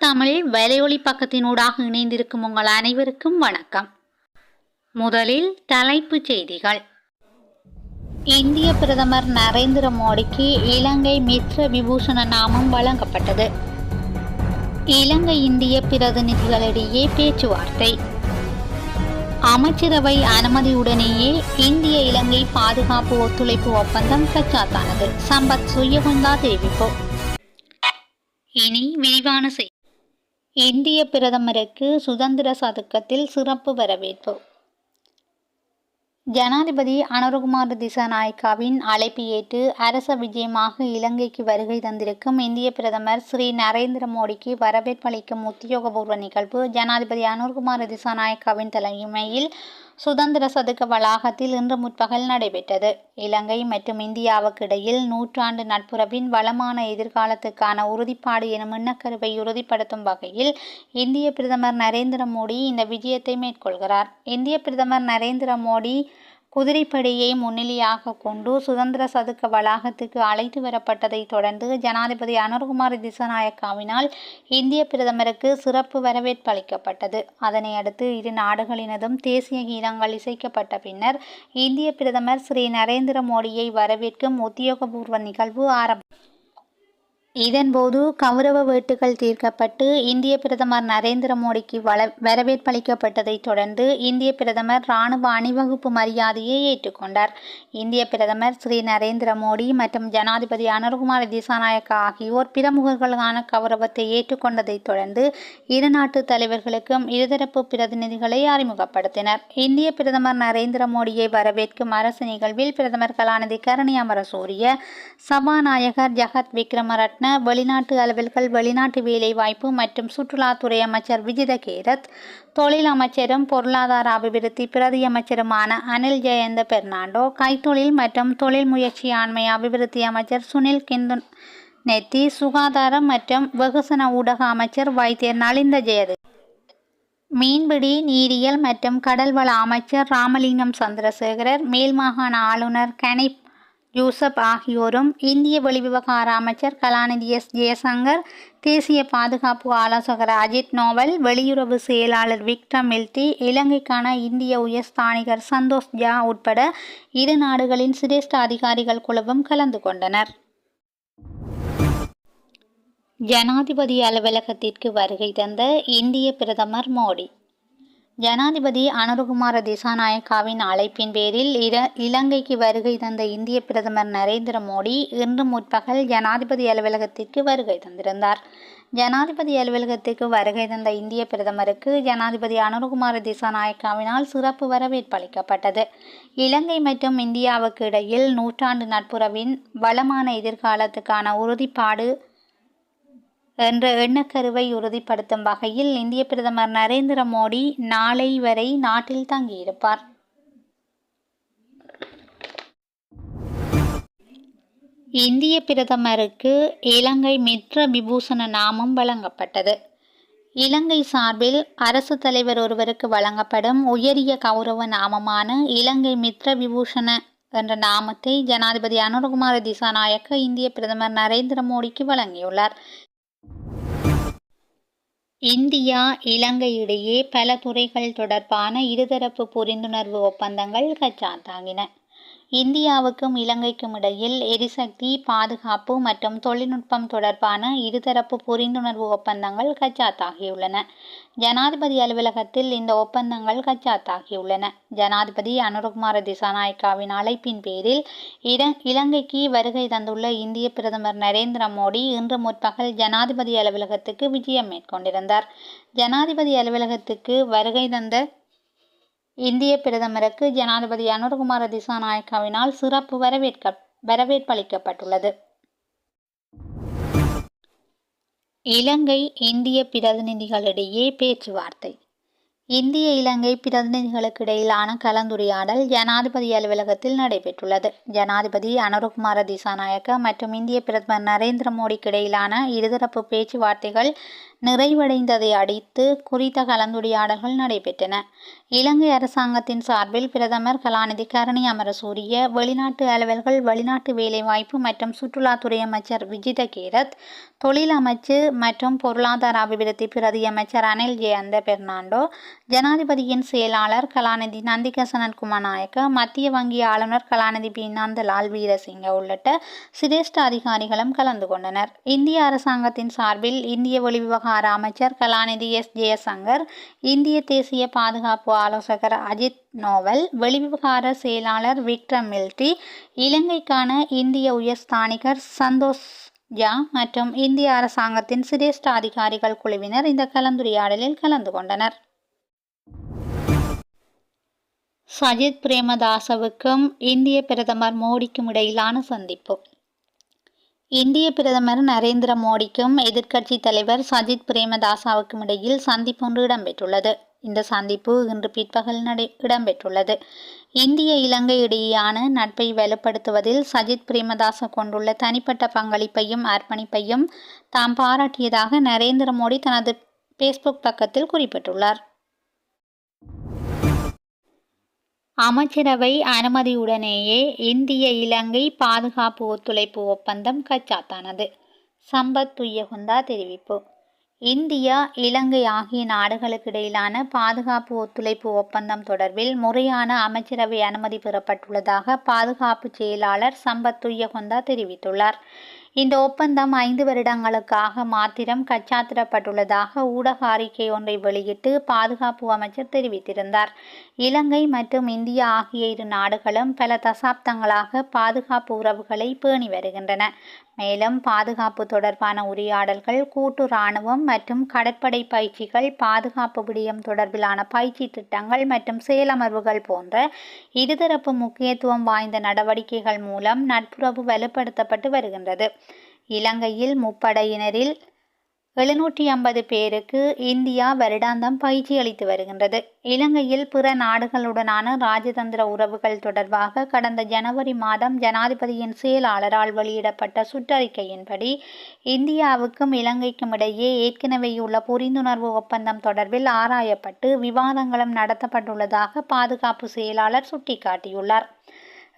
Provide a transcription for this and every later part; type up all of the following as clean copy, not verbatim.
தமிழ் வலையொலி பக்கத்தினூடாக இணைந்திருக்கும் உங்கள் அனைவருக்கும் வணக்கம். முதலில் தலைப்புச் செய்திகள். இந்திய பிரதமர் நரேந்திர மோடிக்கு இலங்கை மித்ர விபூஷண நாமம் வழங்கப்பட்டது. இலங்கை இந்திய பிரதிநிதிகளிடையே பேச்சுவார்த்தை. அமைச்சரவை அனுமதியுடனேயே இந்திய இலங்கை பாதுகாப்பு ஒத்துழைப்பு ஒப்பந்தம் கைச்சாத்தானது. சம்பத் சுயகுந்தா தெரிவிப்பு. இனி விரிவான செய்தி. இந்திய பிரதமருக்கு சுதந்திர சதுக்கத்தில் சிறப்பு வரவேற்பு. ஜனாதிபதி அனுரகுமார திசாநாயக்காவின் அழைப்பு ஏற்று அரச விஜயமாக இலங்கைக்கு வருகை தந்திருக்கும் இந்திய பிரதமர் ஸ்ரீ நரேந்திர மோடிக்கு வரவேற்பளிக்கும் உத்தியோகபூர்வ நிகழ்வு ஜனாதிபதி அனுரகுமார திசாநாயக்காவின் தலைமையில் சுதந்திர சதுக்க வளாகத்தில் இன்று முற்பகல் நடைபெற்றது. இலங்கை மற்றும் இந்தியாவுக்கு இடையில் நூற்றாண்டு நட்புறவின் வளமான எதிர்காலத்துக்கான உறுதிப்பாடு எனும் எண்ணக்கருவை உறுதிப்படுத்தும் வகையில் இந்திய பிரதமர் நரேந்திர மோடி இந்த விஜயத்தை மேற்கொள்கிறார். இந்திய பிரதமர் நரேந்திர மோடி குதிரைப்படையை முன்னிலையாக கொண்டு சுதந்திர சதுக்க வளாகத்துக்கு அழைத்து வரப்பட்டதை தொடர்ந்து ஜனாதிபதி அனுரகுமார திசாநாயக்காவினால் இந்திய பிரதமருக்கு சிறப்பு வரவேற்பு அளிக்கப்பட்டது. அதனை அடுத்து இரு நாடுகளினதும் தேசிய கீதங்கள் இசைக்கப்பட்ட பின்னர் இந்திய பிரதமர் ஸ்ரீ நரேந்திர மோடியை வரவேற்கும் உத்தியோகபூர்வ நிகழ்வு ஆரம்பித்தது. இதன்போது கௌரவ வேட்டுகள் தீர்க்கப்பட்டு இந்திய பிரதமர் நரேந்திர மோடிக்கு வரவேற்பளிக்கப்பட்டதை தொடர்ந்து இந்திய பிரதமர் இராணுவ அணிவகுப்பு மரியாதையை ஏற்றுக்கொண்டார். இந்திய பிரதமர் ஸ்ரீ நரேந்திர மோடி மற்றும் ஜனாதிபதி அனுரகுமார திசாநாயக்கா ஆகியோர் பிரமுகர்களுக்கான கௌரவத்தை ஏற்றுக்கொண்டதை தொடர்ந்து இரு நாட்டு தலைவர்களுக்கும் இருதரப்பு பிரதிநிதிகளை அறிமுகப்படுத்தினர். இந்திய பிரதமர் நரேந்திர மோடியை வரவேற்கும் அரசு நிகழ்வில் பிரதமர் கலாநிதி கரணி அமரசூரிய, சபாநாயகர் ஜகத் விக்ரமரட்ன, வெளிநாட்டு அலுவல்கள், வெளிநாட்டு வேலைவாய்ப்பு மற்றும் சுற்றுலாத்துறை அமைச்சர் விஜித கேரத், தொழில் அமைச்சரும் பொருளாதார அபிவிருத்தி பிரதி அமைச்சருமான அனில் ஜெயந்த பெர்னாண்டோ, கைத்தொழில் மற்றும் தொழில் முயற்சி ஆண்மை அபிவிருத்தி அமைச்சர் சுனில் கிந்துன் நெத்தி, சுகாதாரம் மற்றும் வெகுசன ஊடக அமைச்சர் வைத்தியர் நலிந்த ஜெயதி, மீன்பிடி, நீரியல் மற்றும் கடல்வள அமைச்சர் ராமலிங்கம் சந்திரசேகரர், மேல் மாகாண ஆளுநர் கனிப் யூசப் ஆகியோரும் இந்திய வெளிவிவகார அமைச்சர் கலாநிதி எஸ் ஜெயசங்கர், தேசிய பாதுகாப்பு ஆலோசகர் அஜித் நோவல், வெளியுறவு செயலாளர் விக்ரம் மில்டி, இலங்கைக்கான இந்திய உயர்ஸ்தானிகர் சந்தோஷ் ஜா உட்பட இரு நாடுகளின் சிரேஷ்ட அதிகாரிகள் குழுவும் கலந்து கொண்டனர். ஜனாதிபதி அலுவலகத்திற்கு வருகை தந்த இந்திய பிரதமர் மோடி. ஜனாதிபதி அனுரகுமார திசாநாயக்காவின் அழைப்பின் பேரில் இலங்கைக்கு வருகை தந்த இந்திய பிரதமர் நரேந்திர மோடி இன்று முற்பகல் ஜனாதிபதி அலுவலகத்திற்கு வருகை தந்திருந்தார். ஜனாதிபதி அலுவலகத்திற்கு வருகை தந்த இந்திய பிரதமருக்கு ஜனாதிபதி அனுரகுமார திசாநாயக்காவினால் சிறப்பு வரவேற்பு அளிக்கப்பட்டது. இலங்கை மற்றும் இந்தியாவுக்கு இடையில் நூற்றாண்டு நட்புறவின் வளமான எதிர்காலத்துக்கான உறுதிப்பாடு என்ற எண்ணக்கருவை உறுதிப்படுத்தும் வகையில் இந்திய பிரதமர் நரேந்திர மோடி நாளை வரை நாட்டில் தங்கியிருப்பார். இந்திய பிரதமருக்கு இலங்கை மித்ர விபூஷண நாமம் வழங்கப்பட்டது. இலங்கை சார்பில் அரசு தலைவர் ஒருவருக்கு வழங்கப்படும் உயரிய கௌரவ நாமமான இலங்கை மித்ர விபூஷண என்ற நாமத்தை ஜனாதிபதி அனுரகுமார திசாநாயக்க இந்திய பிரதமர் நரேந்திர மோடிக்கு வழங்கியுள்ளார். இந்தியா இலங்கை இடையே பல துறைகள் தொடர்பான இருதரப்பு புரிந்துணர்வு ஒப்பந்தங்கள் கைச்சாத்தாகின. இந்தியாவுக்கும் இலங்கைக்கும் இடையில் எரிசக்தி, பாதுகாப்பு மற்றும் தொழில்நுட்பம் தொடர்பான இருதரப்பு புரிந்துணர்வு ஒப்பந்தங்கள் கைச்சாத்தாகியுள்ளன. ஜனாதிபதி அலுவலகத்தில் இந்த ஒப்பந்தங்கள் கைச்சாத்தாகியுள்ளன. ஜனாதிபதி அனுரகுமார திசாநாயக்காவின் அழைப்பின் பேரில் இலங்கைக்கு வருகை தந்துள்ள இந்திய பிரதமர் நரேந்திர மோடி இன்று முற்பகல் ஜனாதிபதி அலுவலகத்துக்கு விஜயம் மேற்கொண்டிருந்தார். ஜனாதிபதி அலுவலகத்துக்கு வருகை தந்த இந்திய பிரதமருக்கு ஜனாதிபதி அனுரகுமார திசாநாயக்காவினால் சிறப்பு வரவேற்பளிக்கப்பட்டுள்ளது. இலங்கை இந்திய பிரதிநிதிகளிடையே பேச்சுவார்த்தை. இந்திய இலங்கை பிரதிநிதிகளுக்கு இடையிலான கலந்துரையாடல் ஜனாதிபதி அலுவலகத்தில் நடைபெற்றுள்ளது. ஜனாதிபதி அனுரகுமார திசாநாயக்க மற்றும் இந்திய பிரதமர் நரேந்திர மோடிக்கு இடையிலான இருதரப்பு பேச்சுவார்த்தைகள் நிறைவடைந்ததை அடுத்து குறித்த கலந்துரையாடல்கள் நடைபெற்றன. இலங்கை அரசாங்கத்தின் சார்பில் பிரதமர் கலாநிதி கரணி அமரசூரிய, வெளிநாட்டு அலுவல்கள், வெளிநாட்டு வேலைவாய்ப்பு மற்றும் சுற்றுலாத்துறை அமைச்சர் விஜித கேரத், தொழில் அமைச்சு மற்றும் பொருளாதார அபிவிருத்தி பிரதி அமைச்சர் அனில் ஜெயந்த பெர்னாண்டோ, ஜனாதிபதியின் செயலாளர் கலாநிதி நந்திக சனத் குமாரநாயக்க, மத்திய வங்கி ஆளுநர் கலாநிதி பி நந்தலால் வீரசிங்க உள்ளிட்ட சிரேஷ்ட அதிகாரிகளும் கலந்து கொண்டனர். இந்திய அரசாங்கத்தின் சார்பில் இந்திய வெளிவிவகார அமைச்சர் கலாநிதி எஸ் ஜெயசங்கர், இந்திய தேசிய பாதுகாப்பு ஆலோசகர் அஜித் நோவல், வெளிவிவகார செயலாளர் விக்ரம் மில்ட்ரி, இலங்கைக்கான இந்திய உயர்ஸ்தானிகர் சந்தோஷ் ஜா மற்றும் இந்திய அரசாங்கத்தின் சிரேஷ்ட அதிகாரிகள் குழுவினர் இந்த கலந்துரையாடலில் கலந்து கொண்டனர். சஜித் பிரேமதாசவுக்கும் இந்திய பிரதமர் மோடிக்கும் இடையிலான சந்திப்பு. இந்திய பிரதமர் நரேந்திர மோடிக்கும் எதிர்க்கட்சி தலைவர் சஜித் பிரேமதாசவுக்கும் இடையில் சந்திப்பொன்று இடம்பெற்றுள்ளது. இந்த சந்திப்பு இன்று பிற்பகல் இடம்பெற்றுள்ளது. இந்திய இலங்கை இடையேயான நட்பை வலுப்படுத்துவதில் சஜித் பிரேமதாச கொண்டுள்ள தனிப்பட்ட பங்களிப்பையும் அர்ப்பணிப்பையும் தாம் பாராட்டியதாக நரேந்திர மோடி தனது பேஸ்புக் பக்கத்தில் குறிப்பிட்டுள்ளார். அமைச்சரவை அனுமதியுடனேயே இந்திய இலங்கை பாதுகாப்பு ஒத்துழைப்பு ஒப்பந்தம் கைச்சாத்தானது. சம்பத் துய்யகுந்தா தெரிவிப்பு. இந்தியா, இலங்கை ஆகிய நாடுகளுக்கு இடையிலான பாதுகாப்பு ஒத்துழைப்பு ஒப்பந்தம் தொடர்பில் முறையான அமைச்சரவை அனுமதி பெறப்பட்டுள்ளதாக பாதுகாப்பு செயலாளர் சம்பத் துய்யகுந்தா தெரிவித்துள்ளார். இந்த ஒப்பந்தம் 5 வருடங்களுக்காக மாத்திரம் கைச்சாத்திடப்பட்டுள்ளதாக ஊடக அறிக்கை ஒன்றை வெளியிட்டு பாதுகாப்பு அமைச்சர் தெரிவித்திருந்தார். இலங்கை மற்றும் இந்தியா ஆகிய இரு நாடுகளும் பல தசாப்தங்களாக பாதுகாப்பு உறவுகளை பேணி வருகின்றன. மேலும் பாதுகாப்பு தொடர்பான உரையாடல்கள், கூட்டு இராணுவம் மற்றும் கடற்படை பயிற்சிகள், பாதுகாப்பு விடயம் தொடர்பிலான பயிற்சி திட்டங்கள் மற்றும் செயலமர்வுகள் போன்ற இருதரப்பு முக்கியத்துவம் வாய்ந்த நடவடிக்கைகள் மூலம் நட்புறவு வலுப்படுத்தப்பட்டு வருகின்றது. இலங்கையில் முப்படையினரில் 750 பேருக்கு இந்தியா வருடாந்தம் பயிற்சி அளித்து வருகின்றது. இலங்கையில் பிற நாடுகளுடனான ராஜதந்திர உறவுகள் தொடர்பாக கடந்த ஜனவரி மாதம் ஜனாதிபதியின் செயலாளரால் வெளியிடப்பட்ட சுற்றறிக்கையின்படி இந்தியாவுக்கும் இலங்கைக்கும் இடையே ஏற்கனவேயுள்ள புரிந்துணர்வு ஒப்பந்தம் தொடர்பில் ஆராயப்பட்டு விவாதங்களும் நடத்தப்பட்டுள்ளதாக பாதுகாப்பு செயலாளர் சுட்டிக்காட்டியுள்ளார்.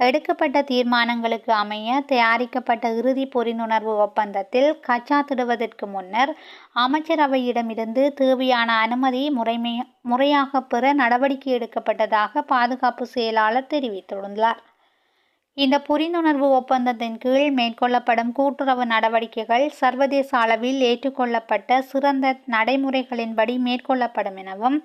எடுக்கப்பட்ட தீர்மானங்களுக்கு அமைய தயாரிக்கப்பட்ட இறுதி புரிந்துணர்வு ஒப்பந்தத்தில் கைச்சாத்திடுவதற்கு முன்னர் அமைச்சரவையிடமிருந்து தேவையான அனுமதி முறையாக பெற நடவடிக்கை எடுக்கப்பட்டதாக பாதுகாப்பு செயலாளர் தெரிவித்துள்ளார். இந்த புரிந்துணர்வு ஒப்பந்தத்தின் கீழ் மேற்கொள்ளப்படும் கூட்டுறவு நடவடிக்கைகள் சர்வதேச அளவில் ஏற்றுக்கொள்ளப்பட்ட சிறந்த நடைமுறைகளின்படி மேற்கொள்ளப்படும் எனவும்,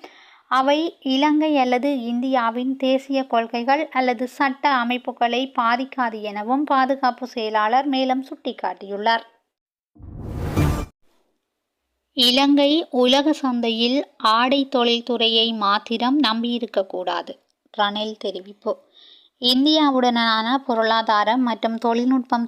அவை இலங்கை அல்லது இந்தியாவின் தேசிய கொள்கைகள் அல்லது சட்ட அமைப்புகளை பாதிக்காது எனவும் பாதுகாப்பு செயலாளர் மேலும் சுட்டிக்காட்டியுள்ளார். இலங்கை உலக சந்தையில் ஆடை தொழில்துறையை மாத்திரம் நம்பியிருக்கக்கூடாது. ரணில் தெரிவிப்பு. இந்தியாவுடனான பொருளாதாரம் மற்றும் தொழில்நுட்பம்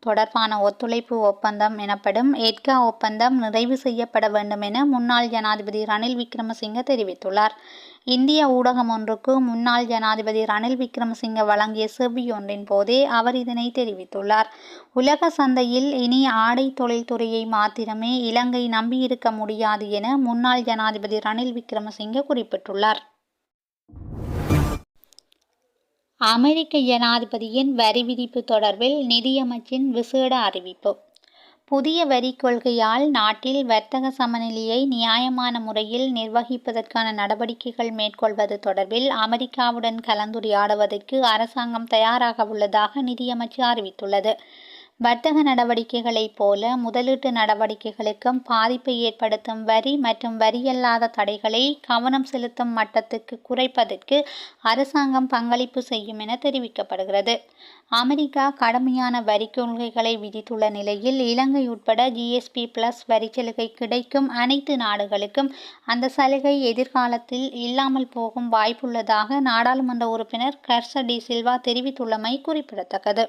தொடர்பான ஒத்துழைப்பு ஒப்பந்தம் எனப்படும் எட்கா ஒப்பந்தம் நிறைவு செய்யப்பட வேண்டும் என முன்னாள் ஜனாதிபதி ரணில் விக்ரமசிங்க தெரிவித்துள்ளார். இந்திய ஊடகம் ஒன்றுக்கு முன்னாள் ஜனாதிபதி ரணில் விக்ரமசிங்க வழங்கிய செவ்வியொன்றின் போதே அவர் இதனை தெரிவித்துள்ளார். உலக சந்தையில் இனி ஆடை தொழில்துறையை மாத்திரமே இலங்கை நம்பியிருக்க முடியாது என முன்னாள் ஜனாதிபதி ரணில் விக்ரமசிங்க குறிப்பிட்டுள்ளார். அமெரிக்க ஜனாதிபதியின் வரி விதிப்பு தொடர்பில் நிதியமைச்சின் விசேட அறிவிப்பு. புதிய வரி கொள்கையால் நாட்டில் வர்த்தக சமநிலையை நியாயமான முறையில் நிர்வகிப்பதற்கான நடவடிக்கைகள் மேற்கொள்வது தொடர்பில் அமெரிக்காவுடன் கலந்துரையாடுவதற்கு அரசாங்கம் தயாராக உள்ளதாக நிதியமைச்சு அறிவித்துள்ளது. வர்த்தக நடவடிக்கைகளைப் போல முதலீட்டு நடவடிக்கைகளுக்கும் பாதிப்பை ஏற்படுத்தும் வரி மற்றும் வரியல்லாத தடைகளை கவனம் செலுத்தும் மட்டத்துக்கு குறைப்பதற்கு அரசாங்கம் பங்களிப்பு செய்யும் என தெரிவிக்கப்படுகிறது. அமெரிக்கா கடுமையான வரி கொள்கைகளை விதித்துள்ள நிலையில் இலங்கை உட்பட GSP+ வரிச்சலுகை கிடைக்கும் அனைத்து நாடுகளுக்கும் அந்த சலுகை எதிர்காலத்தில் இல்லாமல் போகும் வாய்ப்புள்ளதாக நாடாளுமன்ற உறுப்பினர் கர்ச டி சில்வா தெரிவித்துள்ளமை குறிப்பிடத்தக்கது.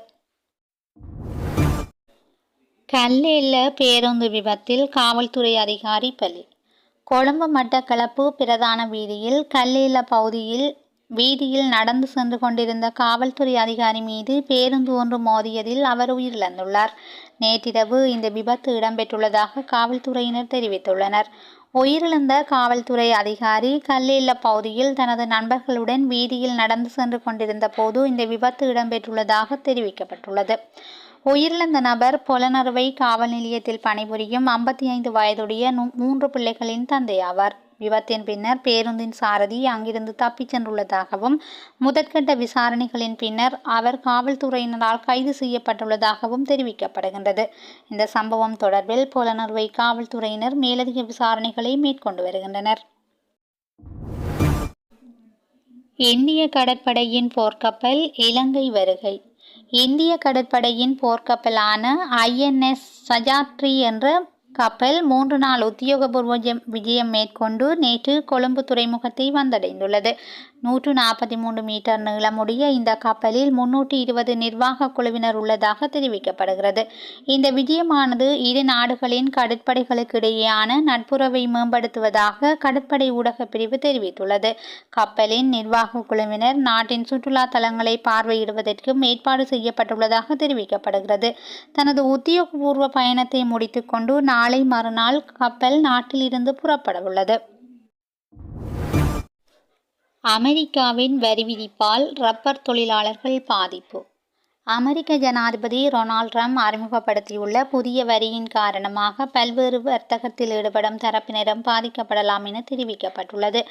கல்லேல பேருந்து விபத்தில் காவல்துறை அதிகாரி பலி. கொழும்பு மட்டக்களப்பு பிரதான வீதியில் கல்லேல பகுதியில் வீதியில் நடந்து சென்று கொண்டிருந்த காவல்துறை அதிகாரி மீது பேருந்து ஒன்று மோதியதில் அவர் உயிரிழந்துள்ளார். நேற்றிரவு இந்த விபத்து இடம்பெற்றுள்ளதாக காவல்துறையினர் தெரிவித்துள்ளனர். உயிரிழந்த காவல்துறை அதிகாரி கல்லேல்ல பகுதியில் தனது நண்பர்களுடன் வீதியில் நடந்து சென்று கொண்டிருந்த போது இந்த விபத்து இடம்பெற்றுள்ளதாக தெரிவிக்கப்பட்டுள்ளது. உயிரிழந்த நபர் பொலனறுவை காவல் நிலையத்தில் பணிபுரியும் 55 வயதுடைய 3 பிள்ளைகளின் தந்தையாவார். விபத்தின் பின்னர் பேருந்தின் சாரதி அங்கிருந்து தப்பிச் சென்றுள்ளதாகவும் முதற்கட்ட விசாரணைகளின் பின்னர் அவர் காவல்துறையினரால் கைது செய்யப்பட்டுள்ளதாகவும் தெரிவிக்கப்படுகின்றது. இந்த சம்பவம் தொடர்பில் பொலனறுவை காவல்துறையினர் மேலதிக விசாரணைகளை மேற்கொண்டு வருகின்றனர். இந்திய கடற்படையின் போர்க்கப்பல் இலங்கை வருகை. இந்திய கடற்படையின் போர்க்கப்பலான INS சஜாத்ரி என்ற கப்பல் 3 நாள் உத்தியோகபூர்வ விஜயம் மேற்கொண்டு நேற்று கொழும்பு துறைமுகத்தை வந்தடைந்துள்ளது. 143 மீட்டர் நீளமுடைய இந்த கப்பலில் 320 நிர்வாக குழுவினர் உள்ளதாக தெரிவிக்கப்படுகிறது. இந்த விஜயமானது இரு நாடுகளின் கடற்படைகளுக்கு இடையேயான நட்புறவை மேம்படுத்துவதாக கடற்படை ஊடக பிரிவு தெரிவித்துள்ளது. கப்பலின் நிர்வாக குழுவினர் நாட்டின் சுற்றுலா தலங்களை பார்வையிடுவதற்கும் ஏற்பாடு செய்யப்பட்டுள்ளதாக தெரிவிக்கப்படுகிறது. தனது உத்தியோகபூர்வ பயணத்தை முடித்துக்கொண்டு நாளை மறுநாள் கப்பல் நாட்டிலிருந்து புறப்படவுள்ளது. அமெரிக்காவின் வரி விதிப்பால் ரப்பர் தொழிலாளர்கள் பாதிப்பு. அமெரிக்க ஜனாதிபதி டொனால்ட் ட்ரம்ப் அறிமுகப்படுத்தியுள்ள புதிய வரியின் காரணமாக பல்வேறு வர்த்தகத்தில் ஈடுபடும் தரப்பினரும் பாதிக்கப்படலாம் என தெரிவிக்கப்பட்டுள்ளது.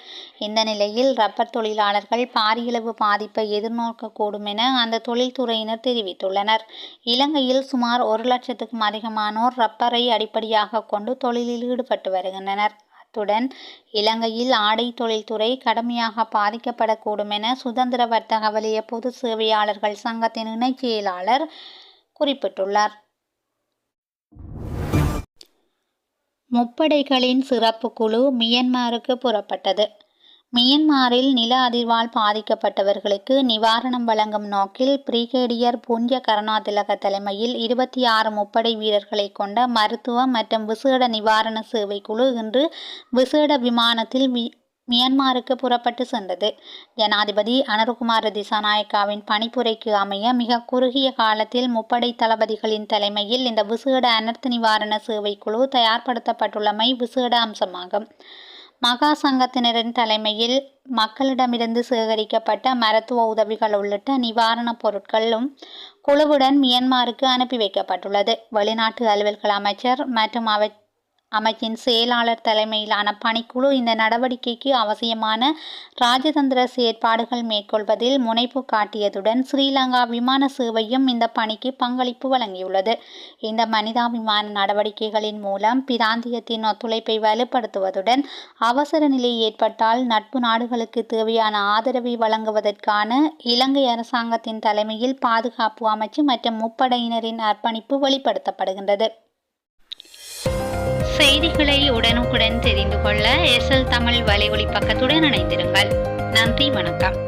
இந்த நிலையில் ரப்பர் தொழிலாளர்கள் பாரியளவு பாதிப்பை எதிர்நோக்கக்கூடும் என அந்த தொழில்துறையினர் தெரிவித்துள்ளனர். இலங்கையில் சுமார் 1 லட்சத்துக்கும் அதிகமானோர் ரப்பரை அடிப்படையாக கொண்டு தொழிலில் ஈடுபட்டு வருகின்றனர். அத்துடன் இலங்கையில் ஆடை தொழில்துறை கடுமையாக பாதிக்கப்படக்கூடும் என சுதந்திர வர்த்தக வலய பொது சேவையாளர்கள் சங்கத்தின் இணைச் செயலாளர் குறிப்பிட்டுள்ளார். முப்படைகளின் சிறப்பு குழு மியன்மாருக்கு புறப்பட்டது. மியன்மாரில் நில அதிர்வால் பாதிக்கப்பட்டவர்களுக்கு நிவாரணம் வழங்கும் நோக்கில் பிரிகேடியர் புண்ய கருணாதிலக தலைமையில் 26 முப்படை வீரர்களை கொண்ட மருத்துவ மற்றும் விசேட நிவாரண சேவை குழு இன்று விசேட விமானத்தில் மியன்மாருக்கு புறப்பட்டு சென்றது. ஜனாதிபதி அனுரகுமார திசாநாயக்காவின் பணிப்புரைக்கு அமைய மிக குறுகிய காலத்தில் முப்படை தளபதிகளின் தலைமையில் இந்த விசேட அனர்த்த நிவாரண சேவை குழு தயார்படுத்தப்பட்டுள்ளமை விசேட அம்சமாகும். மகா சங்கத்தினரின் தலைமையில் மக்களிடமிருந்து சேகரிக்கப்பட்ட மருத்துவ உதவிகள் உள்ளிட்ட நிவாரணப் பொருட்களும் குழுவுடன் மியன்மாருக்கு அனுப்பி வைக்கப்பட்டுள்ளது. வெளிநாட்டு அலுவல்கள் அமைச்சர் மற்றும் அமைச்சின் செயலாளர் தலைமையிலான பணிக்குழு இந்த நடவடிக்கைக்கு அவசியமான ராஜதந்திர செயற்பாடுகள் மேற்கொள்வதில் முனைப்பு காட்டியதுடன் ஸ்ரீலங்கா விமான சேவையும் இந்த பணிக்கு பங்களிப்பு வழங்கியுள்ளது. இந்த மனிதாபிமான நடவடிக்கைகளின் மூலம் பிராந்தியத்தின் ஒத்துழைப்பை வலுப்படுத்துவதுடன் அவசர நிலை ஏற்பட்டால் நட்பு நாடுகளுக்கு தேவையான ஆதரவை வழங்குவதற்கான இலங்கை அரசாங்கத்தின் தலைமையில் பாதுகாப்பு அமைச்சு மற்றும் முப்படையினரின் அர்ப்பணிப்பு வெளிப்படுத்தப்படுகின்றது. செய்திகளை உடனுக்குடன் தெரிந்து கொள்ள SL தமிழ் வலையொலி பக்கத்துடன் இணைந்திருங்கள். நன்றி, வணக்கம்.